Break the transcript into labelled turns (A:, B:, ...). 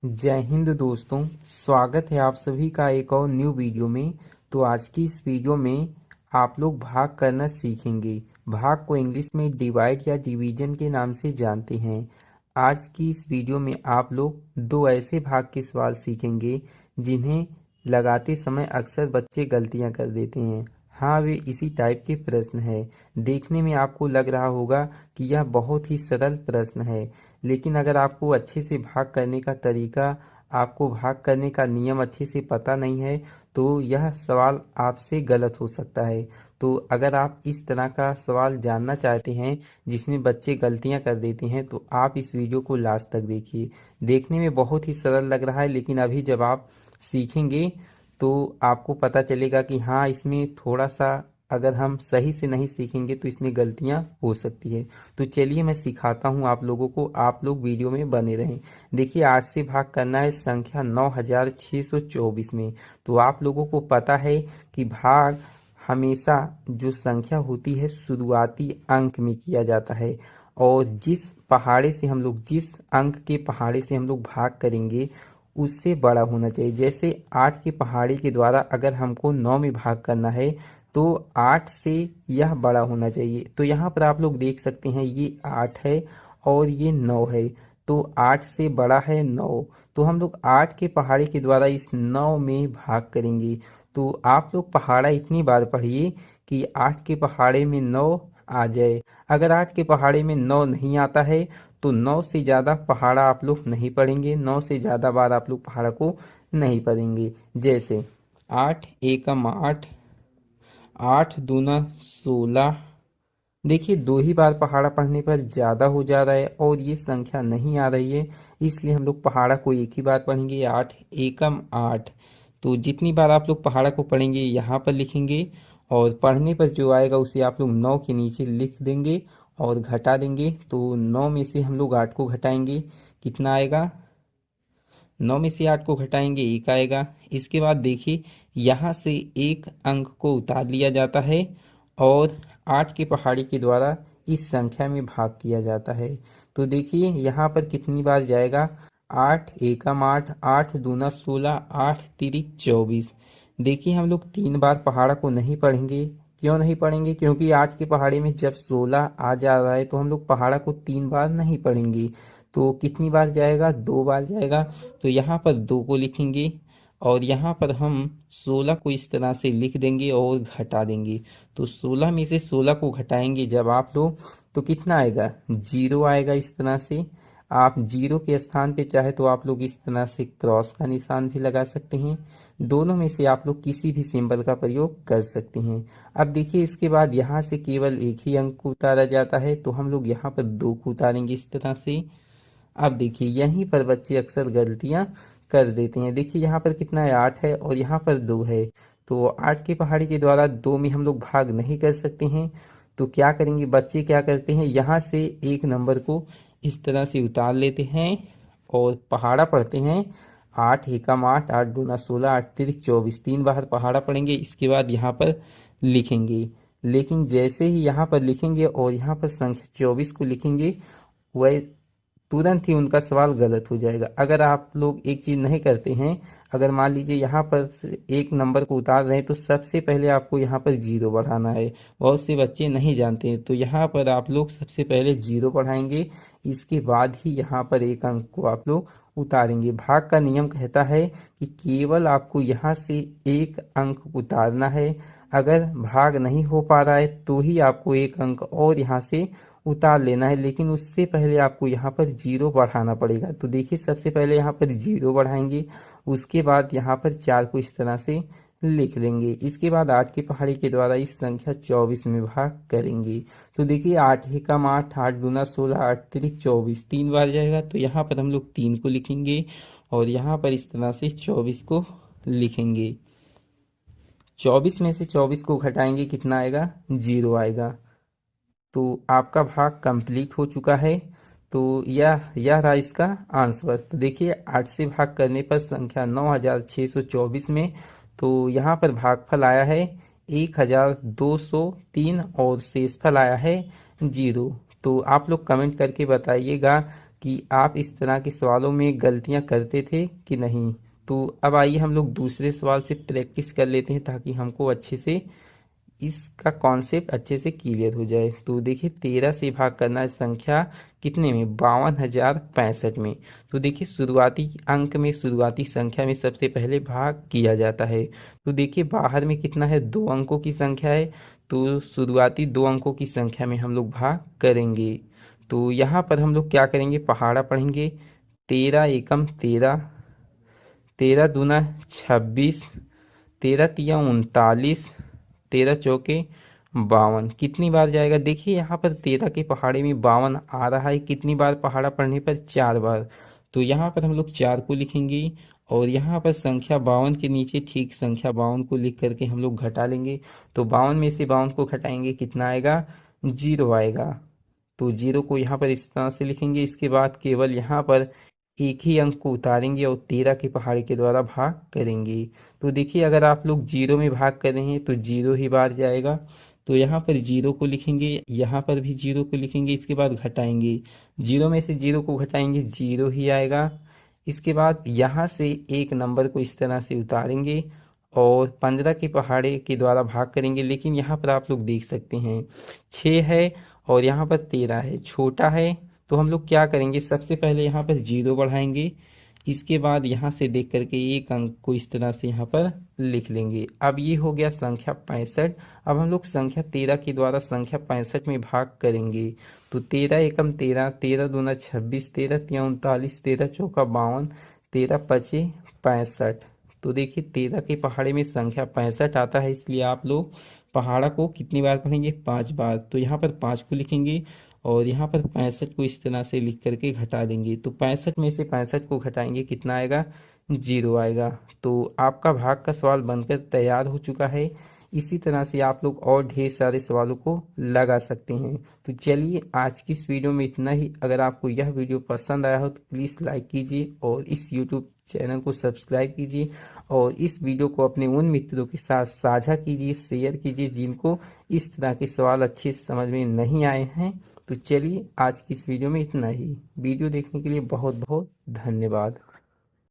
A: जय हिंद दोस्तों। स्वागत है आप सभी का एक और न्यू वीडियो में। तो आज की इस वीडियो में आप लोग भाग करना सीखेंगे। भाग को इंग्लिश में डिवाइड या डिवीजन के नाम से जानते हैं। आज की इस वीडियो में आप लोग दो ऐसे भाग के सवाल सीखेंगे जिन्हें लगाते समय अक्सर बच्चे गलतियां कर देते हैं। हाँ, वे इसी टाइप के प्रश्न हैं। देखने में आपको लग रहा होगा कि यह बहुत ही सरल प्रश्न है, लेकिन अगर आपको अच्छे से भाग करने का तरीका, आपको भाग करने का नियम अच्छे से पता नहीं है तो यह सवाल आपसे गलत हो सकता है। तो अगर आप इस तरह का सवाल जानना चाहते हैं जिसमें बच्चे गलतियां कर देते हैं तो आप इस वीडियो को लास्ट तक देखिए। देखने में बहुत ही सरल लग रहा है, लेकिन अभी जब आप सीखेंगे तो आपको पता चलेगा कि हाँ, इसमें थोड़ा सा अगर हम सही से नहीं सीखेंगे तो इसमें गलतियां हो सकती है। तो चलिए मैं सिखाता हूँ आप लोगों को, आप लोग वीडियो में बने रहें। देखिए, 8 से भाग करना है संख्या 9624 में। तो आप लोगों को पता है कि भाग हमेशा जो संख्या होती है शुरुआती अंक में किया जाता है, और जिस अंक के पहाड़े से हम लोग भाग करेंगे उससे बड़ा होना चाहिए। जैसे 8 के पहाड़े के द्वारा अगर हमको 9 में भाग करना है तो 8 से यह बड़ा होना चाहिए। तो यहाँ पर आप लोग देख सकते हैं ये 8 है और ये 9 है, तो 8 से बड़ा है 9। तो हम लोग 8 के पहाड़े के द्वारा इस 9 में भाग करेंगे। तो आप लोग पहाड़ा इतनी बार पढ़िए कि 8 के पहाड़े में 9 आ जाए। अगर 8 के पहाड़े में 9 नहीं आता है तो 9 से ज़्यादा पहाड़ा आप लोग नहीं पढ़ेंगे, 9 से ज़्यादा बार आप लोग पहाड़ा को नहीं पढ़ेंगे। जैसे 8 एकम 8, 8 दूना 16। देखिए, दो ही बार पहाड़ा पढ़ने पर ज़्यादा हो जा रहा है और ये संख्या नहीं आ रही है, इसलिए हम लोग पहाड़ा को एक ही बार पढ़ेंगे, 8 एकम 8। तो जितनी बार आप लोग पहाड़ा को पढ़ेंगे यहाँ पर लिखेंगे, और पढ़ने पर जो आएगा उसे आप लोग 9 के नीचे लिख देंगे और घटा देंगे। तो 9 में से हम लोग 8 को घटाएंगे, कितना आएगा? 9 में से 8 को घटाएंगे, 1 आएगा। इसके बाद देखिए, यहाँ से एक अंक को उतार लिया जाता है और 8 के पहाड़ी के द्वारा इस संख्या में भाग किया जाता है। तो देखिए यहाँ पर कितनी बार जाएगा? 8 एकम 8, 8 दूना 16, 8 तिरिक 24। देखिए, हम लोग 3 बार पहाड़ा को नहीं पढ़ेंगे। क्यों नहीं पढ़ेंगे? क्योंकि 8 के पहाड़े में जब 16 आ जा रहा है तो हम लोग पहाड़ा को 3 बार नहीं पढ़ेंगे। तो कितनी बार जाएगा? 2 बार जाएगा। तो यहाँ पर 2 को लिखेंगे और यहाँ पर हम 16 को इस तरह से लिख देंगे और घटा देंगे। तो 16 में से 16 को घटाएंगे जब आप लोग, तो कितना आएगा? 0 आएगा। इस तरह से आप 0 के स्थान पे चाहे तो आप लोग इस तरह से क्रॉस का निशान भी लगा सकते हैं। दोनों में से आप लोग किसी भी सिंबल का प्रयोग कर सकते हैं। अब देखिए, इसके बाद यहाँ से केवल एक ही अंक को उतारा जाता है, तो हम लोग यहाँ पर 2 को उतारेंगे इस तरह से। अब देखिए, यहीं पर बच्चे अक्सर गलतियां कर देते हैं। देखिए यहाँ पर कितना है? 8 है और यहाँ पर 2 है। तो 8 के पहाड़ी के द्वारा 2 में हम लोग भाग नहीं कर सकते हैं। तो क्या करेंगे? बच्चे क्या करते हैं, यहाँ से एक नंबर को इस तरह से उतार लेते हैं और पहाड़ा पढ़ते हैं। 8 एकम 8, 8 दूना 16, 8 तिरिक 24। 3 बार पहाड़ा पढ़ेंगे, इसके बाद यहाँ पर लिखेंगे। लेकिन जैसे ही यहाँ पर लिखेंगे और यहाँ पर संख्या 24 को लिखेंगे, वह तुरंत ही उनका सवाल गलत हो जाएगा। अगर आप लोग एक चीज़ नहीं करते हैं, अगर मान लीजिए यहाँ पर एक नंबर को उतार रहे हैं तो सबसे पहले आपको यहाँ पर 0 बढ़ाना है। बहुत से बच्चे नहीं जानते हैं, तो यहाँ पर आप लोग सबसे पहले 0 बढ़ाएंगे, इसके बाद ही यहाँ पर एक अंक को आप लोग उतारेंगे। भाग का नियम कहता है कि केवल आपको यहाँ से एक अंक उतारना है। अगर भाग नहीं हो पा रहा है तो ही आपको एक अंक और यहाँ से उतार लेना है, लेकिन उससे पहले आपको यहाँ पर 0 बढ़ाना पड़ेगा। तो देखिए, सबसे पहले यहाँ पर 0 बढ़ाएंगे, उसके बाद यहाँ पर 4 को इस तरह से लिख लेंगे। इसके बाद 8 की पहाड़ी के द्वारा इस संख्या 24 में भाग करेंगे। तो देखिए, 8 एकम 8, 8 दूना 16, 8 तिरिक 24। 3 बार जाएगा तो यहाँ पर हम लोग 3 को लिखेंगे और यहाँ पर इस तरह से 24 को लिखेंगे। 24 में से 24 को घटाएंगे, कितना आएगा? 0 आएगा। तो आपका भाग कंप्लीट हो चुका है। तो यह रहा इसका आंसर। तो देखिए, 8 से भाग करने पर संख्या 9624 में, तो यहाँ पर भागफल आया है 1203 और शेषफल आया है 0। तो आप लोग कमेंट करके बताइएगा कि आप इस तरह के सवालों में गलतियां करते थे कि नहीं। तो अब आइए हम लोग दूसरे सवाल से प्रैक्टिस कर लेते हैं ताकि हमको अच्छे से इसका कॉन्सेप्ट अच्छे से क्लियर हो जाए। तो देखिए 13 से भाग करना है संख्या कितने में, 52,065 में। तो देखिए शुरुआती अंक में, शुरुआती संख्या में सबसे पहले भाग किया जाता है। तो देखिए बाहर में कितना है, 2 अंकों की संख्या है, तो शुरुआती 2 अंकों की संख्या में हम लोग भाग करेंगे। तो यहाँ पर हम लोग क्या करेंगे, पहाड़ा पढ़ेंगे। 13 एकम 13, 13 दूना 26, 13 तिया 39, 13 चौके 52। कितनी बार जाएगा, देखिए यहाँ पर 13 के पहाड़े में 52 आ रहा है। कितनी बार पहाड़ा पढ़ने पर, 4 बार। तो यहाँ पर हम लोग 4 को लिखेंगे और यहाँ पर संख्या 52 के नीचे ठीक संख्या 52 को लिख करके हम लोग घटा लेंगे। तो 52 में से 52 को घटाएंगे, कितना आएगा, 0 आएगा। तो 0 को यहाँ पर इस तरह से लिखेंगे। इसके बाद केवल यहाँ पर एक ही अंक को उतारेंगे और 13 के पहाड़े के द्वारा भाग करेंगे। तो देखिए अगर आप लोग 0 में भाग कर रहे हैं तो 0 ही बार जाएगा। तो यहाँ पर 0 को लिखेंगे, यहाँ पर भी 0 को लिखेंगे। इसके बाद घटाएंगे, 0 में से 0 को घटाएंगे, 0 ही आएगा। इसके बाद यहाँ से एक नंबर को इस तरह से उतारेंगे और 15 के पहाड़े के द्वारा भाग करेंगे। लेकिन यहाँ पर आप लोग देख सकते हैं 6 है और यहाँ पर 13 है, छोटा है। तो हम लोग क्या करेंगे, सबसे पहले यहाँ पर 0 बढ़ाएंगे। इसके बाद यहाँ से देख करके एक अंक को इस तरह से यहाँ पर लिख लेंगे। अब ये हो गया संख्या 65। अब हम लोग संख्या 13 के द्वारा संख्या 65 में भाग करेंगे। तो 13 एकम 13, 13 दूना 26, 13 तिया 39, 13 चौका 52, 13 पचे 65। तो देखिए 13 के पहाड़े में संख्या 65 आता है, इसलिए आप लोग पहाड़ा को कितनी बार पढ़ेंगे, 5 बार। तो यहाँ पर 5 को लिखेंगे और यहाँ पर 65 को इस तरह से लिख करके घटा देंगे। तो 65 में से 65 को घटाएंगे, कितना आएगा, 0 आएगा। तो आपका भाग का सवाल बनकर तैयार हो चुका है। इसी तरह से आप लोग और ढेर सारे सवालों को लगा सकते हैं। तो चलिए आज की इस वीडियो में इतना ही। अगर आपको यह वीडियो पसंद आया हो तो प्लीज़ लाइक कीजिए और इस यूट्यूब चैनल को सब्सक्राइब कीजिए और इस वीडियो को अपने उन मित्रों के साथ साझा कीजिए, शेयर कीजिए जिनको इस तरह के सवाल अच्छे से समझ में नहीं आए हैं। तो चलिए आज की इस वीडियो में इतना ही। वीडियो देखने के लिए बहुत बहुत धन्यवाद।